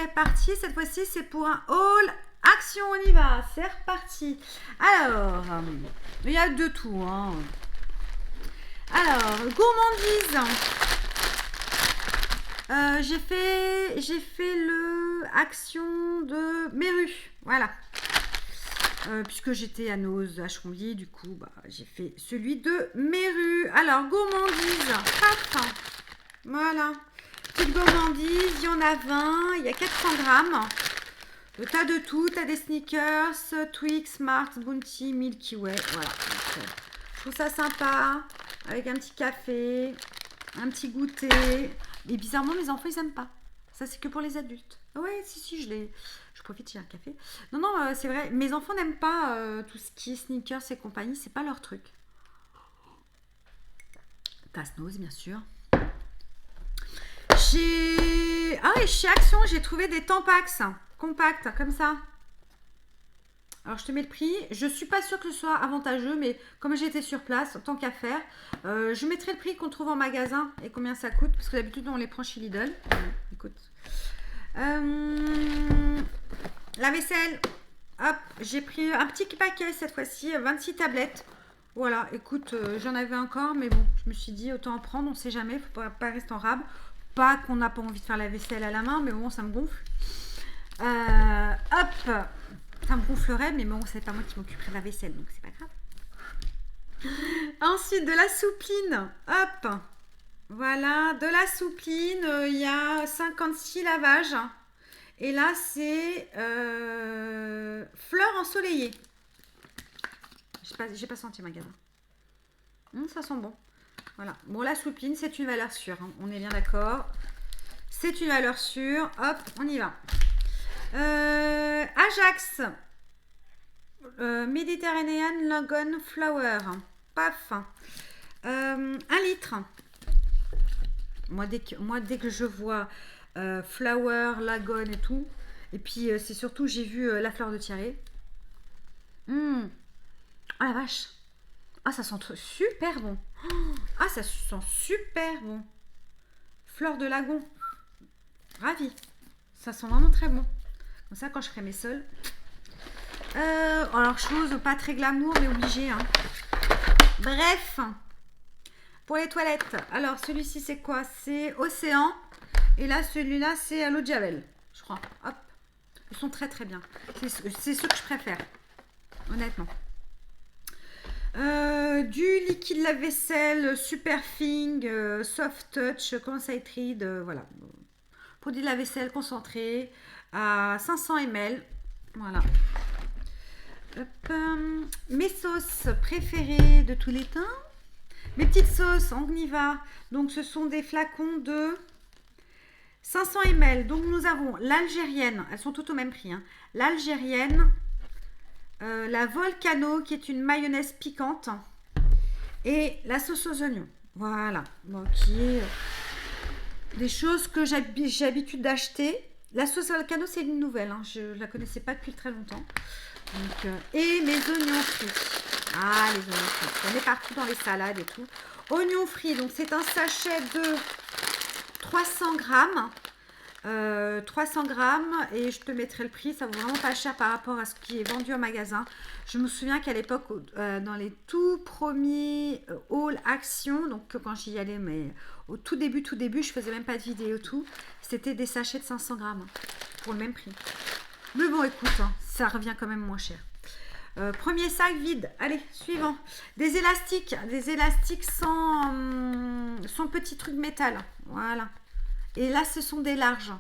c'est parti. Cette fois-ci, c'est pour un haul. Action, on y va. C'est reparti. Alors, il y a de tout. Hein. Alors, gourmandise. J'ai fait le action de Méru. Voilà. Puisque j'étais à Noz, à Chambly, du coup, bah, j'ai fait celui de Méru. Alors, gourmandise. Paf. Voilà. Petite gourmandise, il y en a 20, il y a 400 grammes. T'as de tout, t'as des sneakers, Twix, Mars, Bounty, Milky Way. Voilà. Donc, je trouve ça sympa. Avec un petit café, un petit goûter. Et bizarrement, mes enfants, ils n'aiment pas. Ça, c'est que pour les adultes. Ouais, si, je profite, j'ai un café. Non, c'est vrai. Mes enfants n'aiment pas tout ce qui est sneakers et compagnie. C'est pas leur truc. Tasse-Noz, bien sûr. Chez Action, j'ai trouvé des Tampax compacts, comme ça. Alors, je te mets le prix. Je suis pas sûre que ce soit avantageux, mais comme j'étais sur place, tant qu'à faire, je mettrai le prix qu'on trouve en magasin et combien ça coûte, parce que d'habitude, on les prend chez Lidl. Écoute. La vaisselle. Hop, j'ai pris un petit paquet cette fois-ci, 26 tablettes. Voilà, écoute, j'en avais encore, mais bon, je me suis dit, autant en prendre, on sait jamais, faut pas rester en rab. Pas qu'on n'a pas envie de faire la vaisselle à la main, mais bon, ça me gonfle. Hop, ça me gonflerait, mais bon, c'est pas moi qui m'occuperai de la vaisselle, donc c'est pas grave. Ensuite, de la soupline. Hop, voilà, de la soupline. Il y a 56 lavages. Et là, c'est fleurs ensoleillées. J'ai pas senti magasin. Ça sent bon. Voilà. Bon, la soupline, c'est une valeur sûre. Hein. On est bien d'accord. C'est une valeur sûre. Hop, on y va. Ajax. Mediterranean Lagoon Flower. Paf. 1 litre. Moi, dès que je vois Flower, Lagoon et tout. Et puis, c'est surtout, j'ai vu la fleur de Thierry. Oh la vache. Ah, ça sent super bon. Ah, ça sent super bon. Fleur de lagon. Ravi. Ça sent vraiment très bon. Comme ça, quand je ferai mes sols. Alors, chose pas très glamour, mais obligée. Hein. Bref. Pour les toilettes. Alors, celui-ci, c'est quoi? C'est Océan. Et là, celui-là, c'est Aloe Javel. Je crois. Hop. Ils sont très, très bien. C'est ceux que je préfère. Honnêtement. Du liquide lave-vaisselle Superfing Soft Touch Concentrate, voilà, produit de lave-vaisselle concentré à 500 ml, voilà. Hop, mes sauces préférées de tous les temps, mes petites sauces, on y va. Donc ce sont des flacons de 500 ml. Donc nous avons l'algérienne, elles sont toutes au même prix, hein. L'algérienne, la Volcano qui est une mayonnaise piquante et la sauce aux oignons. Voilà, bon, qui est des choses que j'ai l'habitude d'acheter. La sauce Volcano, c'est une nouvelle, hein. Je ne la connaissais pas depuis très longtemps. Donc, et mes oignons frits. Ah, les oignons frits. On est partout dans les salades et tout. Oignons frits, donc c'est un sachet de 300 grammes. 300 grammes et je te mettrai le prix, ça vaut vraiment pas cher par rapport à ce qui est vendu au magasin. Je me souviens qu'à l'époque, dans les tout premiers haul action, donc quand j'y allais, mais au tout début, je faisais même pas de vidéo tout, c'était des sachets de 500 grammes pour le même prix. Mais bon, écoute, hein, ça revient quand même moins cher. Premier sac vide. Allez, suivant. Des élastiques sans petit truc métal. Voilà. Et là, ce sont des larges.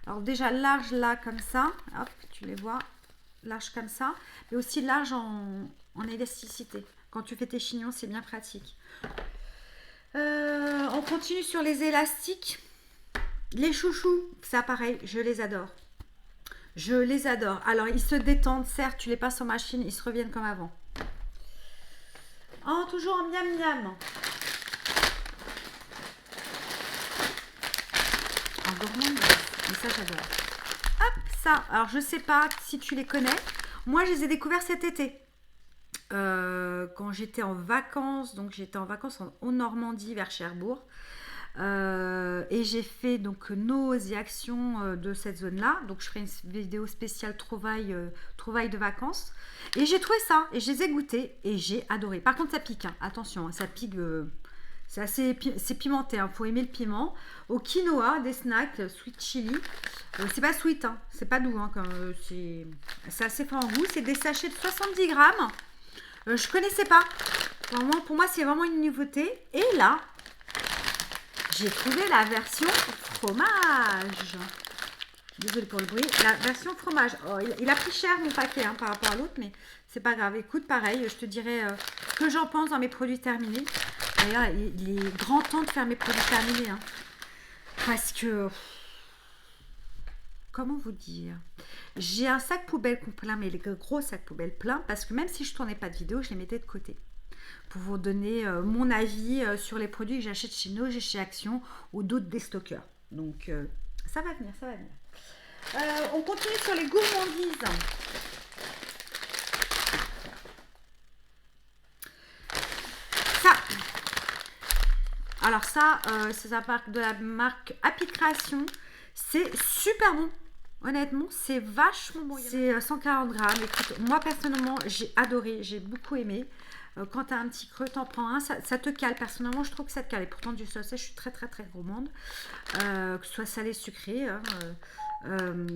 Alors déjà, large là, comme ça. Hop, tu les vois. Large comme ça. Mais aussi large en élasticité. Quand tu fais tes chignons, c'est bien pratique. On continue sur les élastiques. Les chouchous, ça pareil, je les adore. Je les adore. Alors, ils se détendent, certes, tu les passes en machine, ils se reviennent comme avant. Oh, toujours en miam miam. Gourmand, mais ça j'adore. Hop, ça. Alors je sais pas si tu les connais. Moi je les ai découverts cet été. Quand j'étais en vacances, donc j'étais en vacances en Normandie vers Cherbourg. Et j'ai fait donc nos et actions de cette zone-là. Donc je ferai une vidéo spéciale trouvailles de vacances. Et j'ai trouvé ça et je les ai goûtés et j'ai adoré. Par contre ça pique, hein. Attention, hein, ça pique. C'est pimenté, hein. Faut aimer le piment. Au quinoa, des snacks, sweet chili. C'est pas sweet, hein. C'est pas doux, hein, c'est assez fort en goût. C'est des sachets de 70 grammes. Je connaissais pas. Vraiment, pour moi, c'est vraiment une nouveauté. Et là, j'ai trouvé la version fromage. Désolée pour le bruit. La version fromage. Oh, il a pris cher mon paquet, hein, par rapport à l'autre, mais c'est pas grave. Écoute, pareil, je te dirai ce que j'en pense dans mes produits terminés. D'ailleurs, il est grand temps de faire mes produits terminés, hein, parce que comment vous dire, j'ai un sac poubelle plein, mais les gros sacs poubelle plein, parce que même si je tournais pas de vidéo, je les mettais de côté pour vous donner mon avis sur les produits que j'achète chez Noge et chez Action ou d'autres déstockeurs. Donc ça va venir, ça va venir. On continue sur les gourmandises. Ça, alors ça, c'est de la marque Happy Création. C'est super bon. Honnêtement, c'est vachement bon. C'est 140 grammes. Écoute, moi personnellement, j'ai adoré, j'ai beaucoup aimé. Quand tu as un petit creux, t'en prends un, ça te cale. Personnellement, je trouve que ça te cale. Et pourtant, du saucisse, je suis très très très gourmande. Que ce soit salé, sucré. Hein,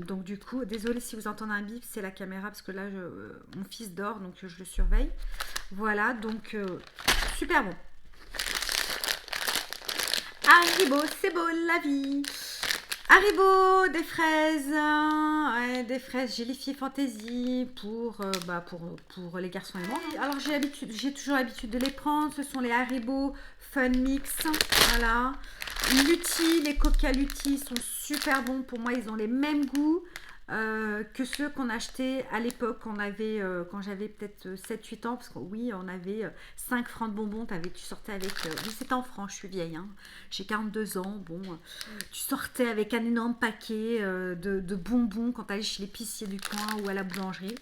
donc du coup, désolée si vous entendez un bip, c'est la caméra parce que là, mon fils dort, donc je le surveille. Voilà, donc super bon. Haribo, c'est beau la vie. Haribo, des fraises gélifiées fantaisie pour les garçons et moi. Alors j'ai toujours l'habitude de les prendre. Ce sont les Haribo Fun Mix, voilà. Lutti, les Coca Lutti sont super bons. Pour moi, ils ont les mêmes goûts que ceux qu'on achetait à l'époque quand j'avais peut-être 7-8 ans, parce que oui, on avait 5 francs de bonbons, tu sortais avec, c'était en francs, je suis vieille, hein, j'ai 42 ans, bon, tu sortais avec un énorme paquet de bonbons quand tu allais chez l'épicier du coin ou à la boulangerie,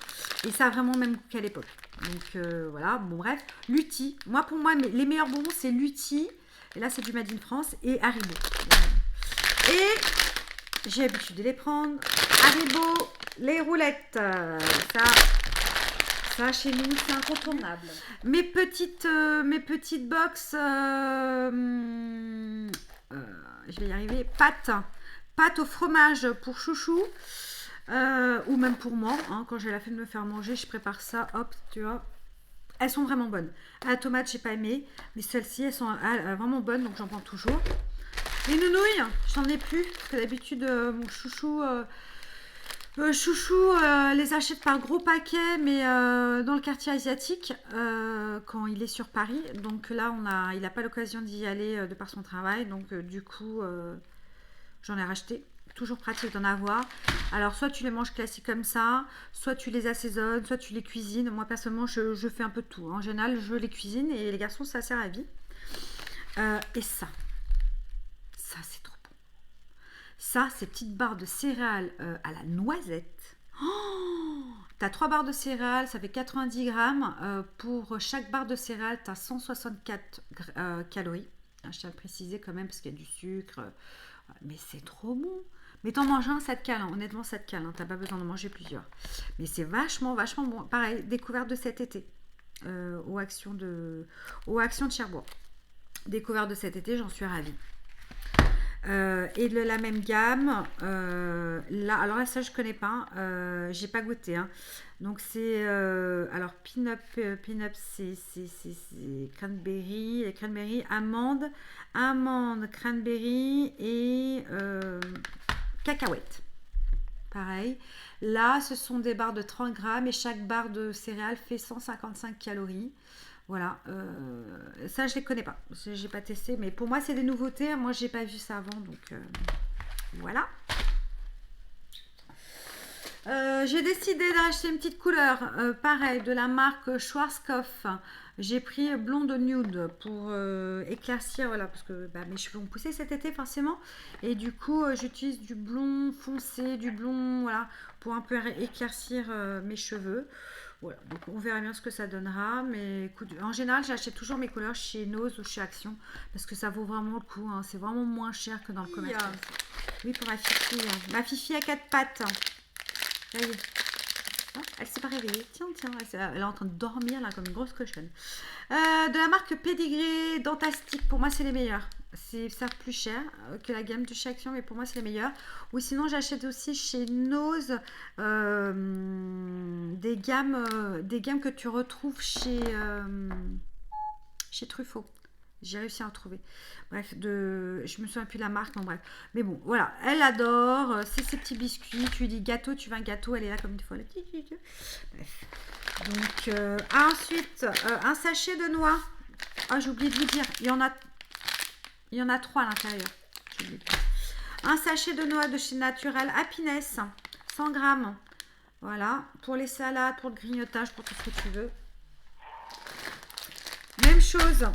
et ça a vraiment le même goût qu'à l'époque. Donc voilà, bon bref, Lutti, pour moi, les meilleurs bonbons c'est Lutti, et là c'est du Made in France, et Haribo. Et j'ai l'habitude de les prendre. Haribo, les roulettes. Ça chez nous, c'est incontournable. Mes petites box, je vais y arriver. Pâtes au fromage pour chouchou. Ou même pour moi. Hein, quand j'ai la flemme de me faire manger, je prépare ça. Hop, tu vois. Elles sont vraiment bonnes. À la tomate, j'ai pas aimé. Mais celles-ci, elles sont vraiment bonnes. Donc j'en prends toujours. Les nounouilles, j'en ai plus. Parce que d'habitude, mon chouchou... les achète par gros paquets, mais dans le quartier asiatique, quand il est sur Paris. Donc là, il n'a pas l'occasion d'y aller de par son travail. Donc du coup, j'en ai racheté. Toujours pratique d'en avoir. Alors, soit tu les manges classiques comme ça, soit tu les assaisonnes, soit tu les cuisines. Moi, personnellement, je fais un peu de tout. En général, je les cuisine et les garçons, c'est assez ravi. Et ça, c'est trop bon. Ça, ces petites barres de céréales à la noisette. Oh, tu as 3 barres de céréales, ça fait 90 grammes. Pour chaque barre de céréales, tu as 164 calories. Je tiens à le préciser quand même parce qu'il y a du sucre. Mais c'est trop bon. Mais t'en manges un, ça te cale. Hein. Honnêtement, ça te cale. Hein. T'as pas besoin de manger plusieurs. Mais c'est vachement, vachement bon. Pareil, découverte de cet été. Aux actions de Cherbourg. Découverte de cet été, j'en suis ravie. Et de la même gamme, alors là ça je connais pas, j'ai pas goûté, hein. Donc c'est alors pin-up c'est cranberry, amande, cranberry et cacahuètes. Pareil. Là, ce sont des barres de 30 grammes et chaque barre de céréales fait 155 calories. Voilà, ça je les connais pas, j'ai pas testé, mais pour moi c'est des nouveautés. Moi j'ai pas vu ça avant, donc voilà. J'ai décidé d'acheter une petite couleur, pareil, de la marque Schwarzkopf. J'ai pris blonde nude pour éclaircir, voilà, parce que mes cheveux ont poussé cet été forcément, et du coup j'utilise du blond foncé, du blond, voilà, pour un peu éclaircir mes cheveux. Voilà, donc on verra bien ce que ça donnera. Mais écoute, en général, j'achète toujours mes couleurs chez Nose ou chez Action parce que ça vaut vraiment le coup, hein. C'est vraiment moins cher que dans le commerce. Oui, pour ma fifi. Ma fifi à quatre pattes. Ça y est. Ah, elle s'est pas réveillée. Tiens, tiens, elle est en train de dormir là comme une grosse cochonne. De la marque Pedigree Dentastic, pour moi c'est les meilleurs. C'est certes plus cher que la gamme de chez Action, mais pour moi c'est les meilleurs. Ou sinon j'achète aussi chez Nose des gammes que tu retrouves chez Truffaut. J'ai réussi à en trouver. Bref, je me souviens plus de la marque, non bref. Mais bon, voilà, elle adore. C'est ses petits biscuits. Tu lui dis gâteau, tu veux un gâteau, elle est là comme une fois. Bref. Donc, ensuite, un sachet de noix. Ah, j'ai oublié de vous dire, il y en a 3 à l'intérieur. Un sachet de noix de chez Natural Happiness, 100 grammes. Voilà, pour les salades, pour le grignotage, pour tout ce que tu veux. Même chose.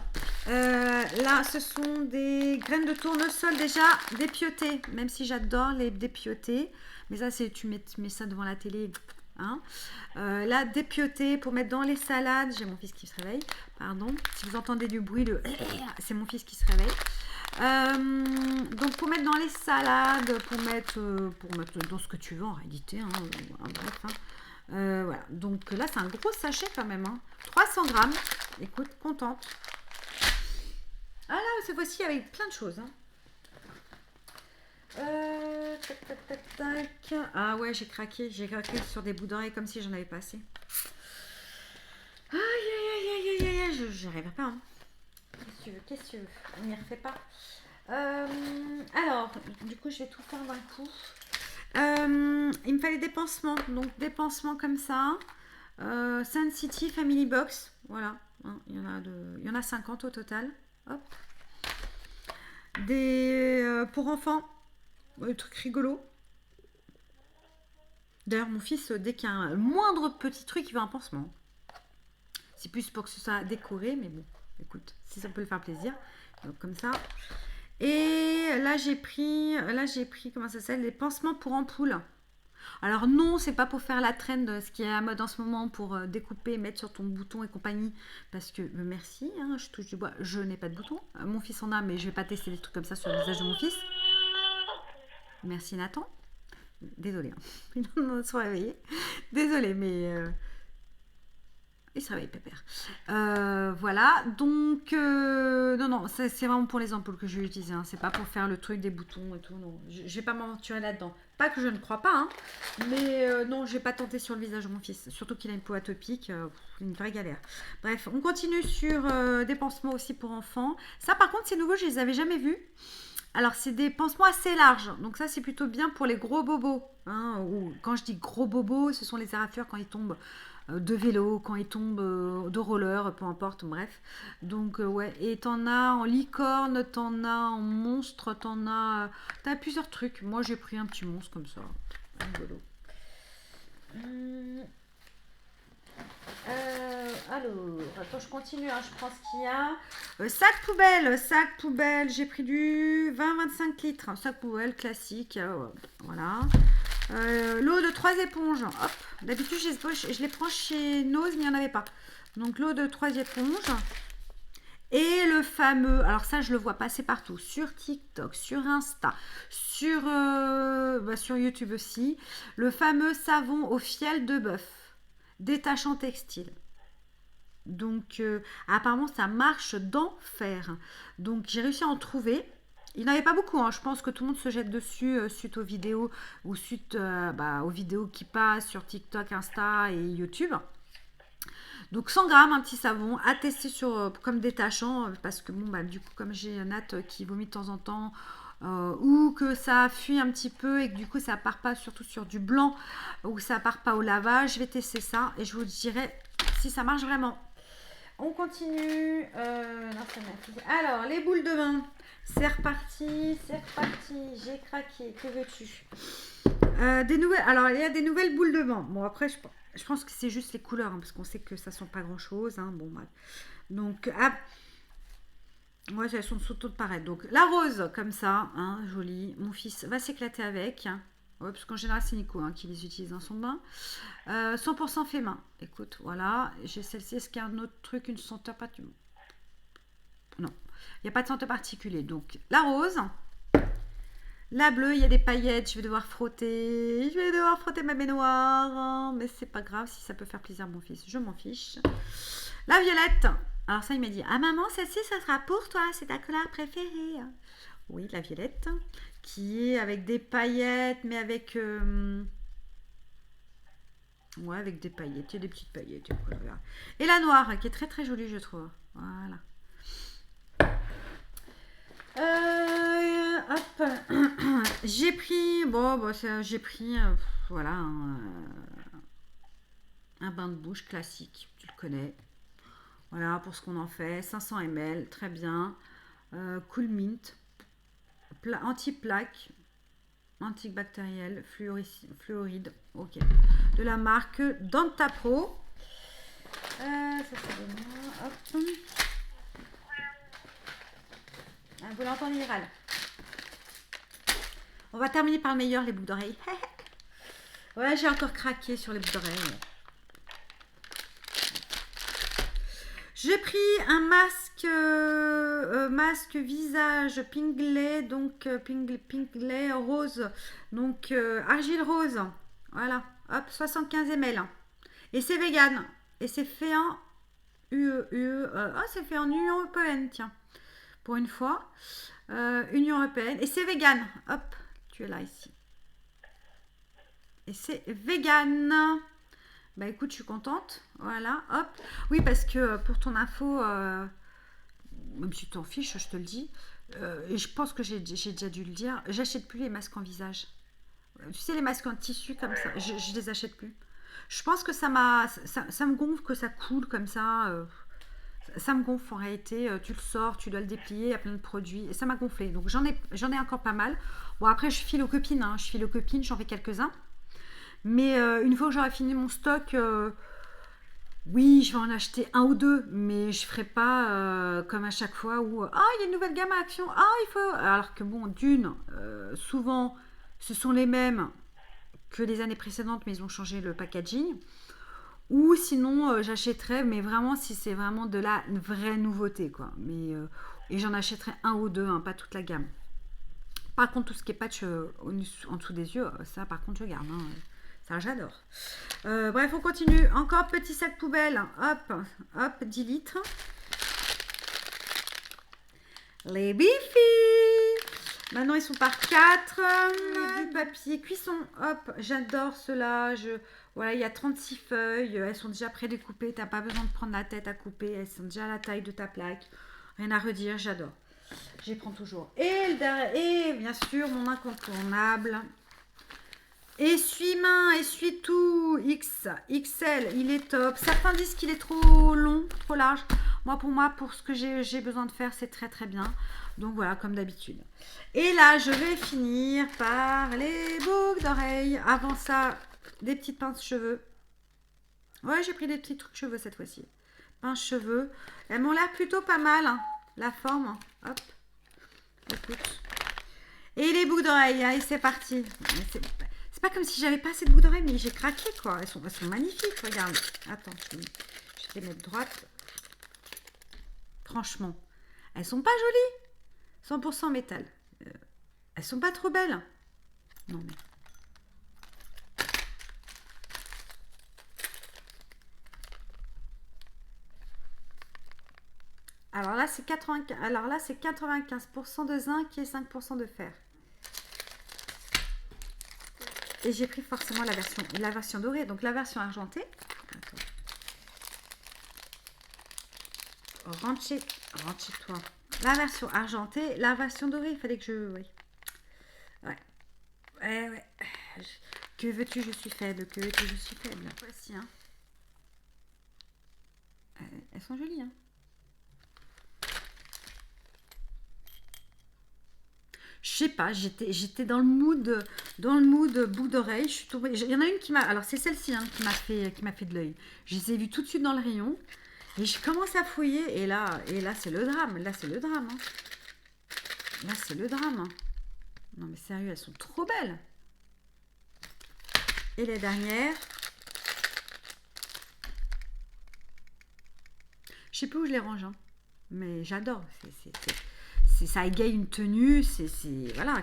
Là, ce sont des graines de tournesol déjà dépiotées, même si j'adore les dépioter. Mais ça, c'est tu mets ça devant la télé. Hein. Là, dépiotées pour mettre dans les salades. J'ai mon fils qui se réveille. Pardon. Si vous entendez du bruit, c'est mon fils qui se réveille. Donc pour mettre dans les salades, pour mettre dans ce que tu veux en réalité. Hein, bref. Hein. Voilà. Donc là, c'est un gros sachet quand même. Hein. 300 grammes. Écoute, contente. Ah là, cette fois-ci, avec plein de choses. Hein. Tac. Ah ouais, j'ai craqué sur des bouts d'oreilles comme si j'en avais pas assez. Aïe, j'y arriverai pas. Hein. Qu'est-ce que tu veux On n'y refait pas. Alors, du coup, je vais tout faire d'un coup. Il me fallait des pansements. Donc, des pansements comme ça. Sun City Family Box. Voilà. Hein, il y en a 50 au total. Hop. Pour enfants. Le truc rigolo. D'ailleurs, mon fils, dès qu'il y a un moindre petit truc, il veut un pansement. C'est plus pour que ce soit décoré, mais bon, écoute, si ça peut le faire plaisir. Donc, comme ça. Et là, j'ai pris, comment ça s'appelle, les pansements pour ampoules. Alors non, c'est pas pour faire la trend, ce qui est à mode en ce moment, pour découper, mettre sur ton bouton et compagnie. Parce que, merci, hein, je touche du bois, je n'ai pas de bouton. Mon fils en a, mais je vais pas tester des trucs comme ça sur le visage de mon fils. Merci Nathan. Désolée, hein. Il en se réveillé. Désolée, mais il se réveille pépère. Voilà, donc non, c'est vraiment pour les ampoules que je vais utiliser. Hein. C'est pas pour faire le truc des boutons et tout. Non, je vais pas m'aventurer là-dedans. Pas que je ne crois pas, hein, mais non, je vais pas tenter sur le visage de mon fils. Surtout qu'il a une peau atopique, une vraie galère. Bref, on continue sur des pansements aussi pour enfants. Ça, par contre, c'est nouveau, je les avais jamais vus. Alors, c'est des pansements assez larges. Donc, ça, c'est plutôt bien pour les gros bobos. Hein, ou, quand je dis gros bobos, ce sont les éraflures quand ils tombent de vélo, quand ils tombent de roller, peu importe, bref. Donc, ouais. Et t'en as en licorne, t'en as en monstre, t'as plusieurs trucs. Moi, j'ai pris un petit monstre comme ça. Rigolo. Alors, attends, je continue, hein, je prends ce qu'il y a. Sac poubelle, j'ai pris du 20-25 litres, sac poubelle classique, voilà. L'eau de 3 éponges, hop, d'habitude je les prends chez Nose, mais il n'y en avait pas. Donc l'eau de 3 éponges. Et le fameux, alors ça je le vois passer partout, sur TikTok, sur Insta, sur YouTube aussi, le fameux savon au fiel de bœuf, détachant textile. Donc apparemment ça marche d'enfer. Donc j'ai réussi à en trouver. Il n'y en avait pas beaucoup, hein. Je pense que tout le monde se jette dessus suite aux vidéos ou suite aux vidéos qui passent sur TikTok, Insta et YouTube. Donc 100 grammes, un petit savon à tester comme détachant parce que bon du coup comme j'ai Nat qui vomit de temps en temps ou que ça fuit un petit peu et que du coup ça part pas surtout sur du blanc ou ça part pas au lavage, je vais tester ça et je vous dirai si ça marche vraiment. On continue. Alors les boules de bain, c'est reparti, j'ai craqué, que veux-tu? Alors il y a des nouvelles boules de bain. Bon après je pense que c'est juste les couleurs, hein, parce qu'on sait que ça sent pas grand chose. Hein. Bon, bref. Donc, elles sont sous toutes pareilles. Donc, la rose, comme ça, hein, jolie. Mon fils va s'éclater avec. Ouais, parce qu'en général, c'est Nico hein, qui les utilise dans son bain. 100% fait main. Écoute, voilà. J'ai celle-ci. Est-ce qu'il y a un autre truc, une senteur particulière? Non. Il n'y a pas de senteur particulier. Donc, la rose. La bleue, il y a des paillettes. Je vais devoir frotter. Je vais devoir frotter ma baignoire. Mais c'est pas grave si ça peut faire plaisir à mon fils. Je m'en fiche. La violette. Alors ça, il m'a dit, ah maman, celle-ci, ça sera pour toi. C'est ta couleur préférée. Oui, la violette. Qui est avec des paillettes, mais avec... ouais, avec des paillettes. Il y a des petites paillettes. Et la noire, qui est très très jolie, je trouve. Voilà. Hop. J'ai pris... Bon, j'ai pris... voilà, un bain de bouche classique. Tu le connais. Voilà, pour ce qu'on en fait. 500 ml, très bien. Cool Mint. Anti-plaque. Antibactériel, fluoride, ok. De la marque Dentapro. Ça c'est de moi. Hop. Un volant antiviral. On va terminer par le meilleur, les boucles d'oreilles. Ouais, j'ai encore craqué sur les boucles d'oreilles. J'ai pris un masque visage Pingley, donc Pingley rose, donc argile rose. Voilà, hop, 75 ml. Et c'est vegan. Et c'est fait en c'est fait en Union européenne, tiens. Pour une fois. Union européenne. Et c'est vegan. Hop, tu es là ici. Et c'est vegan. Bah écoute, je suis contente. Voilà, hop. Oui, parce que pour ton info, même si tu t'en fiches, je te le dis, et je pense que j'ai déjà dû le dire, j'achète plus les masques en visage. Tu sais, les masques en tissu comme ça, je les achète plus. Je pense que ça me gonfle que ça coule comme ça. Ça me gonfle en réalité. Tu le sors, tu dois le déplier, il y a plein de produits. Et ça m'a gonflé. Donc j'en ai encore pas mal. Bon, après, je file aux copines. Hein. Je file aux copines, j'en fais quelques-uns. Mais une fois que j'aurai fini mon stock, oui, je vais en acheter un ou deux, mais je ferai pas comme à chaque fois où il y a une nouvelle gamme à Action, il faut. Alors que bon, souvent, ce sont les mêmes que les années précédentes, mais ils ont changé le packaging. Ou sinon, j'achèterais, mais vraiment si c'est vraiment de la vraie nouveauté, quoi. Mais et j'en achèterai un ou deux, hein, pas toute la gamme. Par contre, tout ce qui est patch en dessous des yeux, ça, par contre, je garde. Hein. Ça, j'adore. Bref, on continue. Encore petit sac poubelle. Hop, hop, 10 litres. Les Bifi. Maintenant, ils sont par 4. Du papier cuisson. Hop, j'adore cela. Voilà, il y a 36 feuilles. Elles sont déjà prédécoupées. Tu n'as pas besoin de prendre la tête à couper. Elles sont déjà à la taille de ta plaque. Rien à redire, j'adore. J'y prends toujours. Et bien sûr, mon incontournable. Essuie-main, essuie-tout XL, il est top. Certains disent qu'il est trop long, trop large. Moi, pour ce que j'ai besoin de faire, c'est très très bien. Donc voilà, comme d'habitude. Et là, je vais finir par les boucles d'oreilles. Avant ça, des petites pinces-cheveux. Ouais, j'ai pris des petits trucs cheveux cette fois-ci. Pince-cheveux. Elles m'ont l'air plutôt pas mal, hein, la forme. Hop. Écoute. Et les boucles d'oreilles, allez, c'est parti. C'est pas comme si j'avais pas assez de boucles d'oreilles, mais j'ai craqué, quoi. Elles sont magnifiques, regarde. Attends, je vais les mettre droite. Franchement, elles sont pas jolies. 100% métal. Elles sont pas trop belles. Non, mais... Alors là, c'est 95% de zinc et 5% de fer. Et j'ai pris forcément la version dorée, donc la version argentée. Rentre chez toi. La version argentée, la version dorée, il fallait que je... Oui. Ouais. Que veux-tu, je suis faible. Que veux-tu, je suis faible. Voici, hein. Elles sont jolies, hein. Je sais pas, j'étais dans le mood bout d'oreille. Je suis tombée. Il y en a une qui m'a. Alors c'est celle-ci hein, qui m'a fait de l'œil. Je les ai vues tout de suite dans le rayon et je commence à fouiller et là c'est le drame. Là c'est le drame. Hein. Là c'est le drame. Hein. Non mais sérieux, elles sont trop belles. Et les dernières. Je sais plus où je les range, hein. Mais j'adore. Ça égaye une tenue. Voilà.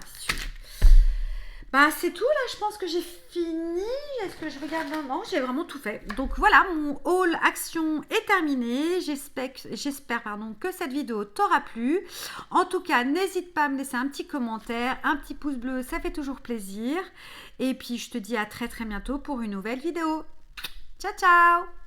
Bah, c'est tout là, je pense que j'ai fini. Est-ce que je regarde? Non, j'ai vraiment tout fait. Donc voilà, mon haul action est terminé. J'espère que cette vidéo t'aura plu. En tout cas, n'hésite pas à me laisser un petit commentaire, un petit pouce bleu, ça fait toujours plaisir. Et puis je te dis à très très bientôt pour une nouvelle vidéo. Ciao ciao!